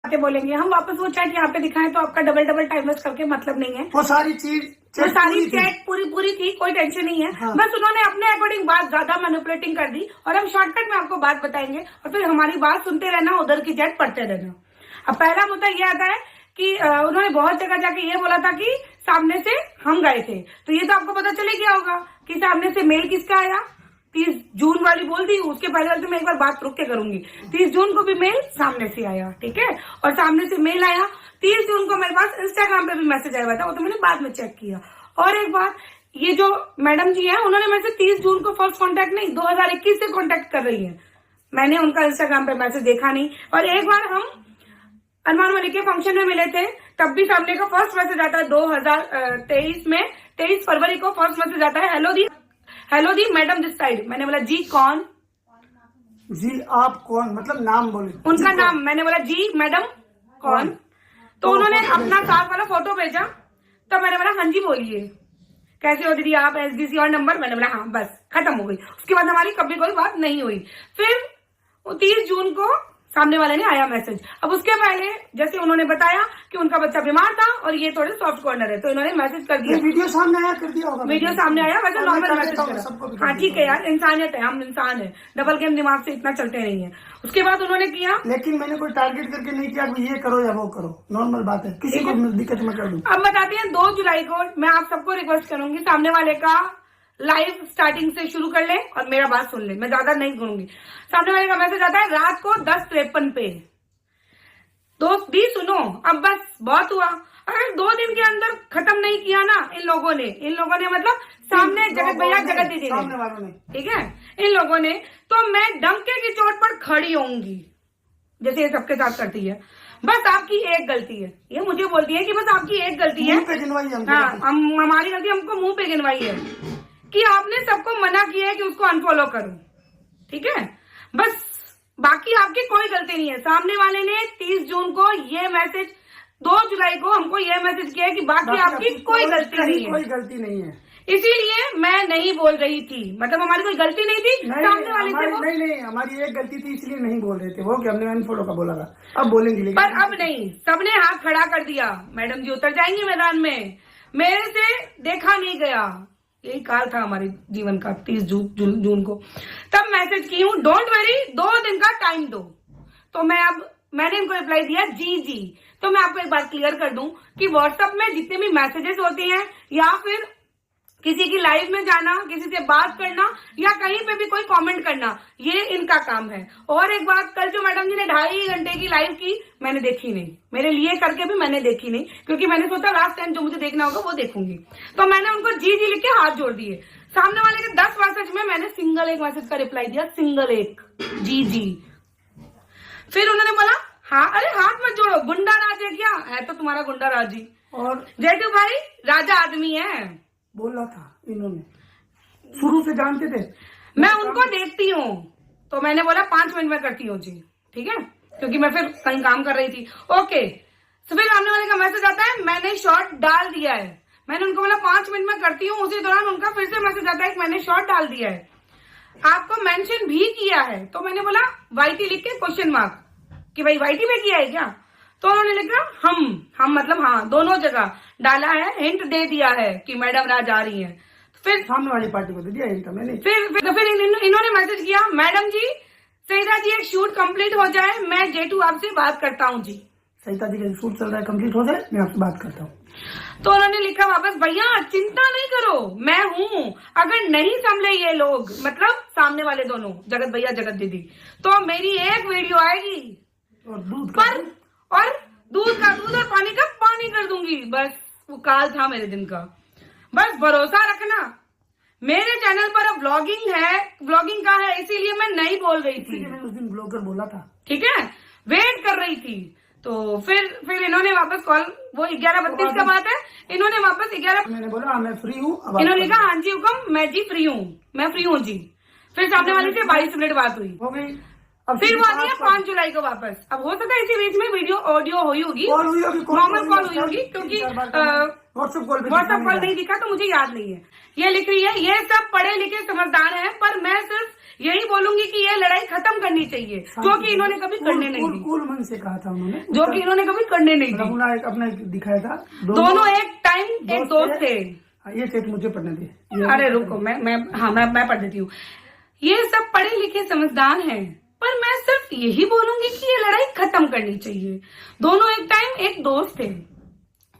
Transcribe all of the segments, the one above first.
बातें बोलेंगे। हम वापस वो चैट यहाँ पे दिखाएं तो आपका डबल टाइम वेस्ट करके मतलब नहीं है। वो सारी चैट पूरी थी, कोई टेंशन नहीं है। हाँ। बस उन्होंने अपने अकॉर्डिंग बात ज्यादा मैनिपुलेटिंग कर दी और हम शॉर्टकट में आपको बात बताएंगे और फिर हमारी बात सुनते रहना, उधर की चैट पढ़ते रहना। अब पहला मुद्दा ये आता है कि उन्होंने बहुत जगह जाके ये बोला था कि सामने से हम गए थे, तो ये तो आपको पता चले गया होगा कि सामने से मेल किसका आया। 30 जून वाली बोल दी, उसके पहले वाली तो मैं एक बार बात रुक के करूंगी। 30 जून को भी मेल सामने से आया, ठीक है। और सामने से मेल आया 30 जून को मेरे पास इंस्टाग्राम पे भी मैसेज आया हुआ था, वो तो मैंने बाद में चेक किया। और एक बात, ये जो मैडम जी है उन्होंने मेरे से 30 जून को फर्स्ट कॉन्टेक्ट नहीं 2021 से कॉन्टेक्ट कर रही है। मैंने उनका इंस्टाग्राम पे मैसेज देखा नहीं। और एक बार हम हनुमान वाली के फंक्शन में मिले थे, तब भी सामने का फर्स्ट मैसेज आता है 2023 में 23 फरवरी को फर्स्ट मैसेज आता है, hello the madam this side. मैंने बोला जी कौन? जी आप कौन, मतलब नाम बोले उनका नाम। मैंने बोला जी मैडम कौन? तो उन्होंने अपना साथ वाला फोटो भेजा, तो मैंने बोला हाँ जी बोलिए, कैसे हो दीदी आप, SBC और नंबर। मैंने बोला हाँ, बस खत्म हो गई। उसके बाद हमारी कभी कोई बात नहीं हुई। फिर 30 जून को सामने वाले ने आया मैसेज। अब उसके पहले जैसे उन्होंने बताया कि उनका बच्चा बीमार था और ये थोड़े सॉफ्ट कॉर्नर है, तो इन्होंने मैसेज कर दिया। वीडियो सामने आया, कर दिया होगा। वीडियो सामने आया, वैसे नॉर्मल मैसेज करा। हाँ ठीक है यार, इंसानियत है, हम इंसान है, डबल गेम दिमाग से इतना चलते नहीं है। उसके बाद उन्होंने किया, लेकिन मैंने कोई टारगेट करके नहीं किया ये करो या वो करो, नॉर्मल बात है, किसी को दिक्कत मत कर दूं। अब बताते हैं 2 जुलाई को मैं आप सबको रिक्वेस्ट करूंगी सामने वाले का लाइव स्टार्टिंग से शुरू कर ले और मेरा बात सुन ले, मैं ज्यादा नहीं सुनूंगी। सामने वाले का मैसेज आता है रात को 10:53 पे। दोस्त भी सुनो, अब बस बहुत हुआ। अगर 2 दिन के अंदर खत्म नहीं किया ना इन लोगों ने मतलब सामने जगत भैया जगत दीदी ने, ठीक है, इन लोगों ने, तो मैं डंके की चोट पर खड़ी होंगी, जैसे ये सबके साथ करती है। बस आपकी एक गलती है, ये मुझे बोलती है कि बस आपकी एक गलती है। हाँ, हमारी गलती हमको मुंह पे गिनवाई है कि आपने सबको मना किया है कि उसको अनफॉलो करो, ठीक है। बस बाकी आपकी कोई गलती नहीं है। सामने वाले ने 30 जून को ये मैसेज, 2 जुलाई को हमको ये मैसेज किया है कि बाकी आपकी कोई गलती नहीं है। इसीलिए मैं नहीं बोल रही थी, मतलब हमारी कोई गलती नहीं थी। सामने वाले से नहीं, हमारी एक गलती थी इसलिए नहीं बोल रहे थे वो, कि हमने अनफॉलो का बोला था, अब बोलेंगे। पर अब नहीं, सबने हाथ खड़ा कर दिया। मैडम जी उतर जाएंगी मैदान में, मेरे से देखा नहीं गया। यही काल था हमारे जीवन का। 30 जून को तब मैसेज की हूँ, डोंट वरी 2 दिन का टाइम दो। तो मैंने इनको रिप्लाई दिया जी। तो मैं आपको एक बात क्लियर कर दूं कि व्हाट्सएप में जितने भी मैसेजेस होते हैं या फिर किसी की लाइव में जाना, किसी से बात करना या कहीं पे भी कोई कमेंट करना, ये इनका काम है। और एक बात, कल जो मैडम जी ने 2.5 घंटे की लाइव की, मैंने देखी नहीं, मेरे लिए करके भी मैंने देखी नहीं, क्योंकि मैंने सोचा लास्ट टाइम जो मुझे देखना होगा वो देखूंगी। तो मैंने उनको जी लिख के हाथ जोड़ दिए। सामने वाले के 10 मैसेज में मैंने सिंगल एक मैसेज का रिप्लाई दिया, सिंगल एक, जी। फिर उन्होंने बोला हाँ, अरे हाथ मत जोड़ो, गुंडा राज है क्या? है तो तुम्हारा गुंडा राज ही, और जैसे भाई राजा आदमी है, बोला था इन्होंने, शुरू से जानते थे। मैं उनको देखती हूँ, तो मैंने बोला 5 मिनट में करती हूँ जी, ठीक है, क्योंकि मैं फिर कहीं काम कर रही थी। ओके, तो फिर सामने वाले का मैसेज आता है, मैंने शॉर्ट डाल दिया है। मैंने उनको बोला 5 मिनट में करती हूँ, उसी दौरान उनका फिर से मैसेज आता है कि मैंने शॉर्ट डाल दिया है, आपको मेंशन भी किया है। तो मैंने बोला YT लिख के क्वेश्चन मार्क, कि भाई YT में किया है क्या? तो उन्होंने लिखा हम मतलब हाँ, दोनों जगह डाला है, हिंट दे दिया है कि मैडम राज आ रही है। फिर सामने वाली पार्टी को दे दिया हिंट मैंने। फिर इन्होंने मैसेज किया, मैडम जी सहिता जी एक शूट कंप्लीट हो जाए, मैं जेटू आपसे बात करता हूँ जी। सहिता जी का शूट चल रहा है, कंप्लीट हो जाए मैं आपसे बात करता हूँ। तो उन्होंने लिखा वापस, भैया चिंता नहीं करो, मैं हूँ, अगर नहीं संभले ये लोग, मतलब सामने वाले दोनों, जगत भैया जगत दीदी, तो मेरी एक वीडियो आएगी और दूध का दूध और पानी का पानी कर दूंगी। बस वो काल था मेरे दिन का। बस भरोसा रखना, मेरे चैनल पर अब व्लॉगिंग का है, इसीलिए मैं नहीं बोल रही थी। मैंने उस दिन ब्लॉगर बोला था, ठीक है, वेट कर रही थी। तो फिर इन्होंने वापस कॉल, वो 11:32 का बात है, इन्होंने वापस 11, मैंने बोला मैं फ्री हूँ, इन्होंने कहा हाँ जी हुक्म, मैं जी फ्री हूँ, मैं फ्री हूँ जी। फिर सामने वाले से 22 मिनट बात हुई, हो गई। फिर वो आती है 5 जुलाई को वापस। अब हो सकता है इसी बीच में वीडियो ऑडियो हुई होगी, नॉर्मल कॉल हुई होगी, क्योंकि व्हाट्सएप कॉल नहीं दिखा तो मुझे याद नहीं है। ये लिख रही है, ये सब पढ़े लिखे समझदार हैं, पर मैं सिर्फ यही बोलूंगी कि ये लड़ाई खत्म करनी चाहिए, जो कि इन्होंने कभी करने नहीं दी, कूल मन से कहा था उन्होंने, जो कि इन्होंने कभी करने नहीं दी। एक अपना दिखाया था, दोनों एक टाइम एक दोस्त थे। ये चेट मुझे पढ़ने दिए। अरे रुको, मैं पढ़ देती हूँ। ये सब पढ़े लिखे समझदार हैं, पर मैं सिर्फ यही बोलूंगी कि ये लड़ाई खत्म करनी चाहिए। दोनों एक टाइम एक दोस्त थे,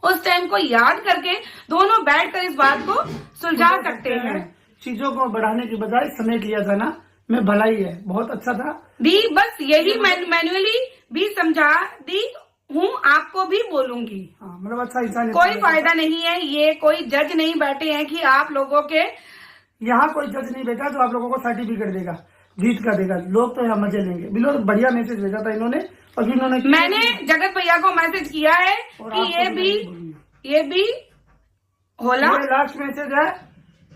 उस टाइम को याद करके दोनों बैठकर इस बात को सुलझा सकते हैं। चीजों को बढ़ाने की बजाय समेट लिया था ना, मैं भलाई है, बहुत अच्छा था दी। बस यही मैन्युअली भी समझा दी हूँ, आपको भी बोलूंगी। हाँ, मतलब अच्छा इंसान, कोई फायदा नहीं है, ये कोई जज नहीं बैठे हैं कि आप लोगों के, यहाँ कोई जज नहीं बैठा जो आप लोगों को सर्टिफिकेट देगा, जीत का देगा। लोग तो यहाँ मजे लेंगे। बिल्कुल बढ़िया मैसेज भेजा था इन्होंने, और इन्होंने, मैंने जगत भैया को मैसेज किया है कि ये भी होला। लास्ट मैसेज है,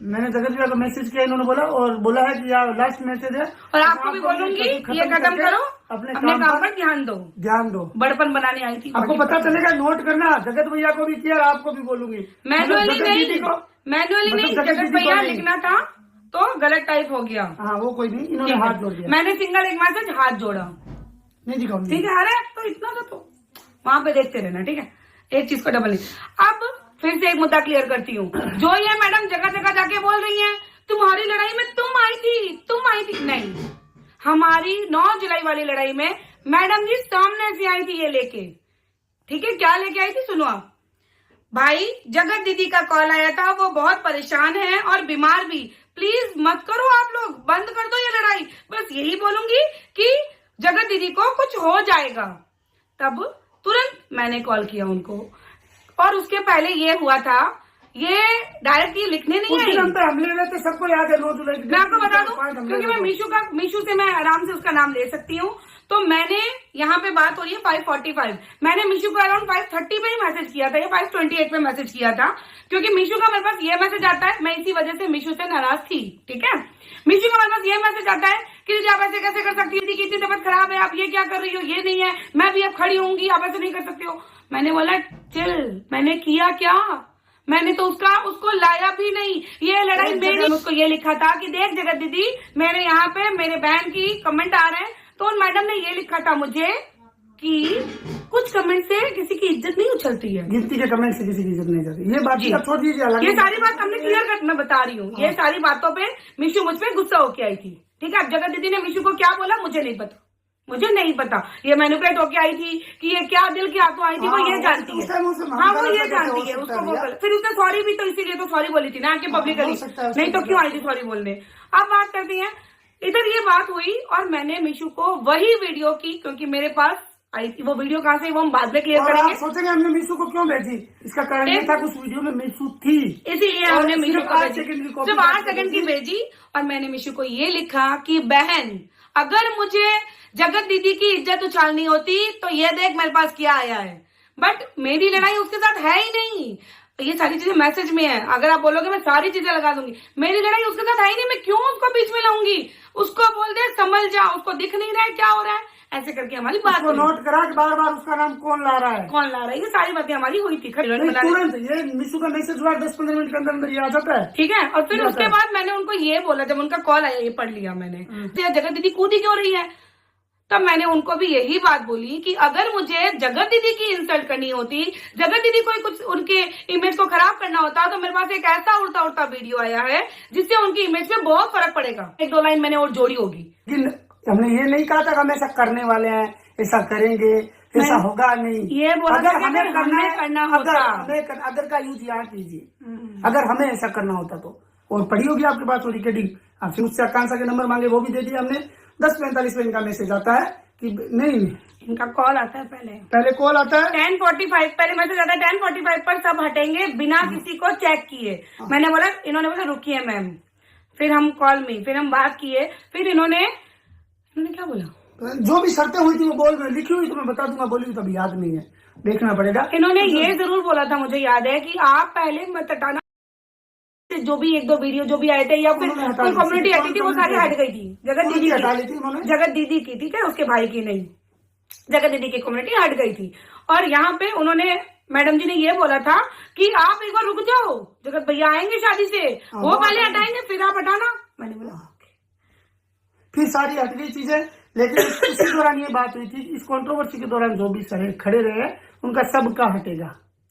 मैंने जगत भैया को मैसेज किया, इन्होंने बोला और बोला है कि यार लास्ट मैसेज है, और आपको भी बोलूंगी ये खत्म करो, अपने काम पर ध्यान दो। बड़पन बनाने आई थी, आपको पता चलेगा, नोट करना। जगत भैया को भी किया और आपको भी बोलूंगी। मैनुअली नहीं, जगत भैया लिखना था तो गलत टाइप हो गया। हाँ, वो कोई नहीं, इन्होंने हाथ जोड़ दिया। मैंने सिंगल एक मैसेज हाथ जोड़ा, नहीं दिखाऊंगी, ठीक है। अरे तो इतना तो वहां पे देखते रहना, ठीक है। एक चीज को डबल नहीं। अब फिर से एक मुद्दा क्लियर करती हूँ। जो ये मैडम जगह जगह जाके बोल रही हैं, तुम्हारी लड़ाई में तुम आई थी, नहीं, हमारी 9 जुलाई वाली लड़ाई में मैडम जी सामने से आई थी ये लेके, ठीक है। क्या लेके आई थी सुनो आप। भाई जगत दीदी का कॉल आया था, वो बहुत परेशान है और बीमार भी, प्लीज मत करो आप लोग, बंद कर दो ये लड़ाई। बस यही बोलूंगी कि जगत दीदी को कुछ हो जाएगा। तब तुरंत मैंने कॉल किया उनको, और उसके पहले ये हुआ था, ये डायरेक्ट ये लिखने नहीं आई। हमले में तो सबको याद है 9 जुलाई। मैं आपको बता दूं, क्योंकि मैं मीशू से मैं आराम से उसका नाम ले सकती हूँ। तो मैंने यहाँ पे बात हो रही है 5:45, मैंने मीशू को अराउंड 5:30 पे ही मैसेज किया था, या 5:28 पे मैसेज किया था, क्योंकि मीशू का मेरे पास ये मैसेज आता है, मैं इसी वजह से मीशू से नाराज थी, ठीक है। मीशू का मेरे पास ये मैसेज आता है कि दीदी आप ऐसे कैसे कर सकती थी, कि इतनी तबियत खराब है, आप ये क्या कर रही हो, ये नहीं है, मैं भी अब खड़ी होंगी, आप ऐसे नहीं कर सकती हो। मैंने बोला चिल, मैंने किया क्या, मैंने तो उसको लाया भी नहीं। ये लड़ाई मेरी, उसको ये लिखा था कि देख जगत दीदी, मेरे यहाँ पे मेरे बहन की कमेंट आ रहे हैं, तो उन मैडम ने ये लिखा था मुझे कि कुछ कमेंट से किसी की इज्जत नहीं उछलती है, गिनती के कमेंट से किसी की इज्जत नहीं जाती। ये बात छोड़ दीजिए, ये सारी बात हमने क्लियर कर, मैं बता रही हूँ। ये सारी बातों पे मीशू मुझ पे गुस्सा होके आई थी, ठीक है। अब जगत दीदी ने मीशू को क्या बोला मुझे नहीं पता, ये मैनिपुलेट होके आई थी कि ये क्या दिल के हाथों आई थी, वो ये जानती है। हाँ, वो ये जानती है, उसको वो फिर उसने सॉरी भी तो इसीलिए तो सॉरी बोली थी ना कि पब्लिकली, नहीं तो क्यों आई थी सॉरी बोलने। अब बात करती हैं, इधर ये बात हुई और मैंने मीशू को वही वीडियो की, क्योंकि मेरे पास आई थी वो वीडियो, कहाँ से वो हम बाद में क्लियर करेंगे। सोचेंगे हमने मीशू को क्यों भेजी, इसका कारण ये था कुछ वीडियो में मीशू थी, इसीलिए हमने मीशू को सिर्फ 8 सेकंड की भेजी। और मैंने मीशू को ये लिखा कि बहन, अगर मुझे जगत दीदी की इज्जत उछालनी होती तो ये देख मेरे पास क्या आया है, बट मेरी लड़ाई उसके साथ है ही नहीं। ये सारी चीजें मैसेज में है, अगर आप बोलोगे मैं सारी चीजें लगा दूंगी, मेरी लड़ाई उसके साथ है ही नहीं, मैं क्यों उसको बीच में लाऊंगी। उसको बोल दे संभल जा, उसको दिख नहीं रहा है क्या हो रहा है, ऐसे करके हमारी बात नोट करा कि बार बार उसका नाम कौन ला रहा है, ये सारी बातें हमारी हुई थी। तुरंत ये मीशू का मैसेज हुआ 10-15 मिनट के अंदर ये आ जाता है, ठीक है। और फिर उसके बाद मैंने उनको ये बोला, जब उनका कॉल आया, ये पढ़ लिया मैंने, जगत दीदी कूदी क्यों रही है, तब मैंने उनको भी यही बात बोली कि अगर मुझे जगत दीदी की इंसल्ट करनी होती, जगत दीदी को कुछ उनके इमेज को खराब करना होता, तो मेरे पास एक ऐसा उड़ता उड़ता वीडियो आया है जिससे उनकी इमेज में बहुत फर्क पड़ेगा। 1-2 लाइन मैंने और जोड़ी होगी। हमने ये नहीं कहा था हम ऐसा करने वाले हैं, ऐसा करेंगे, ऐसा होगा नहीं। ये बोला अगर हमें करना होता, अगर का यूज याद कीजिए, अगर हमें ऐसा करना होता तो, और पड़ी होगी आपके पास वो रिकॉर्डिंग, आपसे उससे आकांक्षा के नंबर मांगे, वो भी दे दिया हमने। 10:45 में इनका मैसेज आता है कि नहीं, इनका कॉल आता है, पहले कॉल आता है 10:45 पहले मैसेज आता है, 10:45 पर सब हटेंगे बिना किसी को चेक किए। मैंने बोला, इन्होंने बोला रुकिए मैम, फिर हम कॉल में, फिर हम बात किए, फिर इन्होंने क्या बोला, जो भी शर्तें हुई थी वो बोल में लिखी हुई तो मैं बता दूंगा, बोली तो अभी याद नहीं है, देखना पड़ेगा। इन्होंने ये जरूर बोला था, मुझे याद है कि आप पहले मत हटाना, जो भी 1-2 वीडियो जो भी आए थे, या फिर कोई कम्युनिटी आई थी, वो सारी हट गई थी। जगत दीदी की, ठीक है, उसके भाई की नहीं, जगत दीदी की कम्युनिटी हट गई थी। और यहाँ पे उन्होंने, मैडम जी ने ये बोला था कि आप एक बार रुक जाओ, जगत भैया आएंगे शादी से, वो पहले हटाएंगे फिर आप हटाना। मैंने बोला फिर सारी हट गई चीजें। लेकिन उसी दौरान ये बात हुई थी, इस कंट्रोवर्सी के दौरान जो भी सर खड़े रहे उनका सबका हटेगा,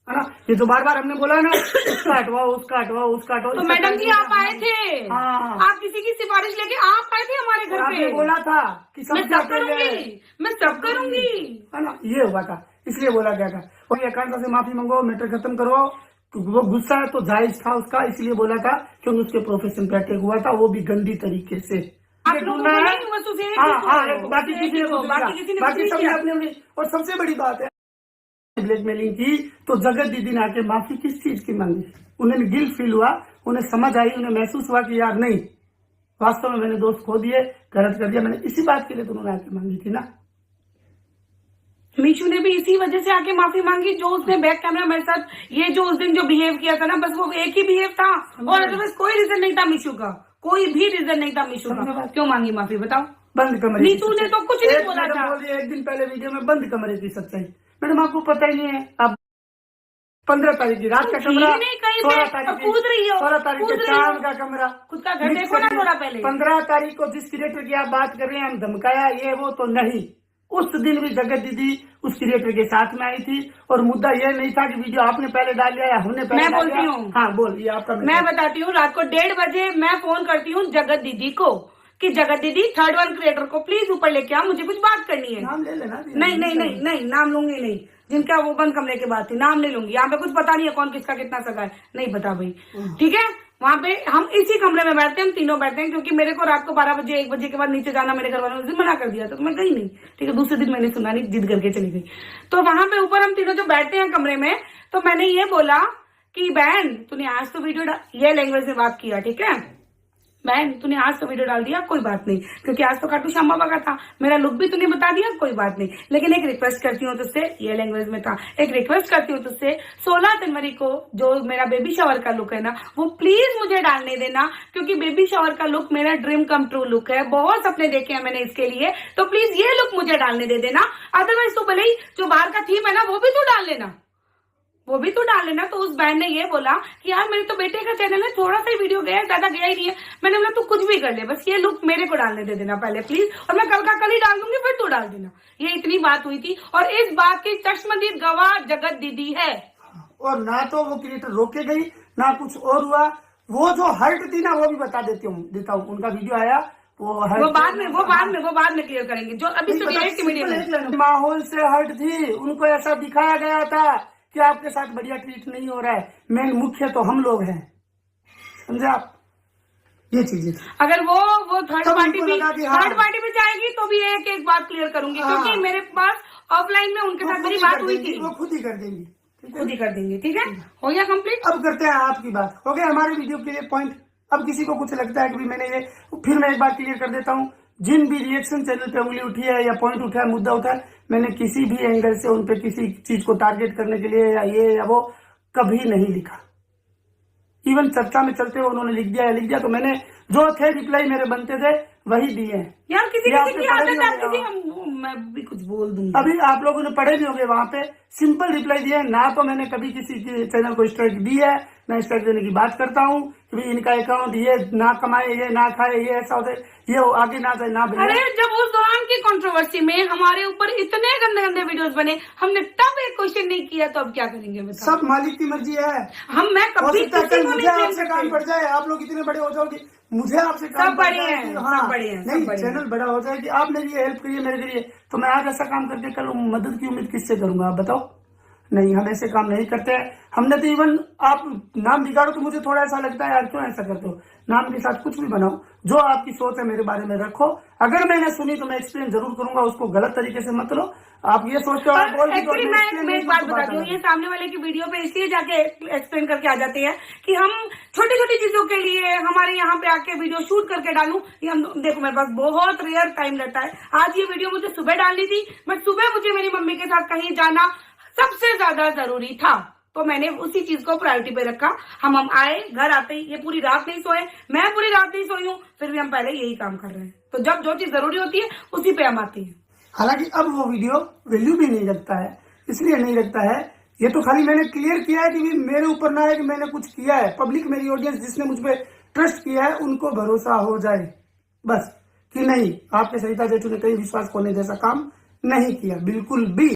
है ना। ये जो बार बार हमने बोला ना, उसका हटवाओ, उसका हटवाओ, उसका हटवाओ। तो मैडम जी आप आए थे, हाँ, आप किसी की सिफारिश लेके आप आए थे हमारे घर पे। आपने बोला था कि मैं सब करूंगी, मैं सब करूंगी, है ना। ये हुआ था, इसलिए बोला गया था। और आकांक्षा से माफी मंगवाओ, मैटर खत्म करवाओ। वो गुस्सा है तो जायज था उसका, इसलिए बोला था क्योंकि उसके प्रोफेशन पे अटैक हुआ था, वो भी गंदी तरीके से। आप लोगों को नहीं, बस उसे एक हाँ ही हाँ, को, बाकी किसी ने कुछ बाकी नहीं किसी ने किया, कुछ बाकी नहीं सब किया। अपने। और सबसे बड़ी बात है, ब्लैकमेलिंग की तो जगत दीदी ने आके माफी किस चीज की मांगी? उन्हें गिल्ट फील हुआ, उन्हें समझ आई, उन्हें महसूस हुआ कि यार नहीं, वास्तव में मैंने दोस्त खो दिए, गलत कर दिया मैंने, इसी बात के लिए तो उन्होंने आके मांगी थी ना। मीशू ने भी इसी वजह से आके माफी मांगी, जो उसने बैक कैमरा मेरे साथ ये जो उस दिन जो बिहेव किया था ना, बस वो एक ही बिहेव था और अदरवाइज कोई रीजन नहीं था मीशू का, कोई भी रीजन नहीं था मीशू का। क्यों मांगी माफी बताओ? बंद कमरे नीतू ने तो कुछ नहीं बोला था। बोल दिया एक दिन पहले वीडियो में, बंद कमरे की सच्चाई। मैडम आपको पता ही नहीं है, आप 15 तारीख की रात का कमरा, 16 तारीख की, 16 तारीख के चांद का कमरा, खुद का घर देखो ना थोड़ा पहले। 15 तारीख को जिस क्रिएटर की आप बात कर रहे हैं, हम धमकाया ये वो तो नहीं, उस दिन भी जगत दीदी उस क्रिएटर के साथ में आई थी और मुद्दा ये नहीं था कि वीडियो आपने पहले डाल लिया या हमने पहले। मैं बोलती हूँ, हाँ बोलिए आपका। मैं बताती हूँ, रात को 1:30 बजे मैं फोन करती हूँ जगत दीदी को कि जगत दीदी थर्ड वन क्रिएटर को प्लीज ऊपर लेके आओ, मुझे कुछ बात करनी है। नाम ले लेना। नहीं नहीं नहीं नहीं, नाम लूंगी नहीं, जिनका वो बंद कमरे की बात थी नाम नहीं लूंगी। यहाँ पे कुछ पता नहीं है कौन किसका कितना सगा है, नहीं पता भाई, ठीक है। वहाँ पे हम इसी कमरे में बैठते हैं, हम तीनों बैठते हैं, क्योंकि मेरे को रात को 12 बजे 1 बजे के बाद नीचे जाना मेरे घर वालों ने मना कर दिया था, तो मैं गई नहीं, ठीक है। दूसरे दिन मैंने सुना नहीं, जिद करके चली गई। तो वहां पे ऊपर हम तीनों जो बैठते हैं कमरे में, तो मैंने ये बोला कि बहन तूने आज तो वीडियो ये लैंग्वेज में बात किया, ठीक है बहन तूने आज तो वीडियो डाल दिया, कोई बात नहीं, क्योंकि आज तो खाटू श्याम बाबा का था, मेरा लुक भी तूने बता दिया, कोई बात नहीं, लेकिन एक रिक्वेस्ट करती हूँ तुझसे, ये लैंग्वेज में था, एक रिक्वेस्ट करती हूँ तुझसे, 16 जनवरी को जो मेरा बेबी शावर का लुक है ना, वो प्लीज मुझे डालने देना, क्योंकि बेबी शावर का लुक मेरा ड्रीम कम ट्रू लुक है, बहुत सपने देखे हैं मैंने इसके लिए, तो प्लीज ये लुक मुझे डालने दे देना। अदरवाइज तो भले ही जो बाहर का थीम है ना वो भी तू डाल लेना, वो भी तो डाल लेना। तो उस बहन ने ये बोला कि यार मेरे तो बेटे का चैनल है, थोड़ा सा ही वीडियो गया है, ज्यादा गया ही नहीं है। मैंने बोला तू कुछ भी कर ले, बस ये लुक मेरे को डालने दे देना पहले प्लीज, और मैं कल का कल ही डाल दूंगी, फिर तू डाल देना। ये इतनी बात हुई थी, और इस बात की चश्मदीद गवाह जगत दीदी है। और ना तो वो क्रिएटर रोके गई, ना कुछ और हुआ। वो जो हर्ट थी ना, वो भी बता देता हूँ, उनका वीडियो आया, वो बाद में क्लियर करेंगे, जो अभी मीडिया में माहौल से हर्ट थी, उनको ऐसा दिखाया गया था कि आपके साथ बढ़िया ट्रीट नहीं हो रहा है, मेन मुख्य तो हम लोग हैं, समझे आप, ये चीजें। अगर वो थर्ड पार्टी पे जाएगी तो भी एक बात क्लियर करूंगी, क्योंकि मेरे पास ऑफलाइन में उनके साथ मेरी बात हुई थी, वो खुद ही कर देंगी, खुद ही कर देंगे, ठीक है। हो गया कंप्लीट। अब करते हैं आपकी बात, हो गया हमारे वीडियो के लिए पॉइंट। अब किसी को कुछ लगता है कि मैंने ये, फिर मैं एक बात क्लियर कर देता हूँ, जिन भी रिएक्शन चैनल पे उंगली उठी है या पॉइंट उठा है, मुद्दा उठा है, मैंने किसी भी एंगल से उन पे किसी चीज को टारगेट करने के लिए या ये या वो कभी नहीं लिखा। इवन चर्चा में चलते हुए उन्होंने लिख दिया, तो मैंने जो थे रिप्लाई मेरे बनते थे वही दिए हैं। यार किसी की आदत है, मैं भी कुछ बोल दूंगी। अभी आप लोगों ने पढ़े भी होंगे, वहां पे सिंपल रिप्लाई दिए, ना तो मैंने कभी किसी के चैनल को स्ट्राइक दी है, ना स्ट्राइक देने की बात करता हूँ कि इनका अकाउंट ये ना कमाए, ये ना खाए, ये ऐसा होता है, ये आगे ना जाए ना। अरे जब उस दौरान की कंट्रोवर्सी में हमारे ऊपर इतने गंदे गंदे वीडियोस बने, हमने तब एक क्वेश्चन नहीं किया, तो अब क्या करेंगे? सब मालिक की मर्जी है। मैं कभी मुझे आपसे काम पड़ जाए, आप लोग इतने बड़े हो जाओगे, मुझे आपसे सब बड़े हैं, हाँ नहीं, चैनल बड़ा हो जाए कि आप मेरी हेल्प करिए मेरे लिए, तो मैं आज ऐसा काम करके कल मदद की उम्मीद किससे करूंगा आप बताओ? नहीं, हम ऐसे काम नहीं करते हैं। हमने तो इवन आप नाम बिगाड़ो तो मुझे थोड़ा ऐसा लगता है यार क्यों ऐसा करते हो, नाम के साथ कुछ भी बनाओ, जो आपकी सोच है मेरे बारे में रखो। अगर मैंने सुनी तो मैं एक्सप्लेन जरूर करूंगा, उसको गलत तरीके से मत लो। आप ये सोचते हो मैं एक बात बताती हूँ, ये सामने वाले की वीडियो पे इसलिए जाके एक्सप्लेन करके आ जाते हैं कि हम छोटी छोटी चीजों के लिए हमारे यहाँ पे आके वीडियो शूट करके डालूं, ये हम देखो मेरे पास बहुत रेयर टाइम रहता है। आज ये वीडियो मुझे सुबह डालनी थी, बट सुबह मुझे मेरी मम्मी के साथ कहीं जाना सबसे ज्यादा जरूरी था, तो मैंने उसी चीज को प्रायोरिटी पे रखा। हम आए, घर आते ही ये पूरी रात नहीं सोए, मैं पूरी रात नहीं सोई हूँ, फिर भी हम पहले यही काम कर रहे हैं। तो जब जो चीज जरूरी होती है उसी पे हम आते हैं। हालांकि अब वो वीडियो वैल्यू भी नहीं रखता है, इसलिए नहीं रखता है, ये तो खाली मैंने क्लियर किया है कि मेरे ऊपर ना है कि मैंने कुछ किया है, पब्लिक मेरी ऑडियंस जिसने मुझ पर ट्रस्ट किया है उनको भरोसा हो जाए बस, कि नहीं, आपके सरिता जेठू ने कहीं विश्वास खोने जैसा काम नहीं किया, बिल्कुल भी।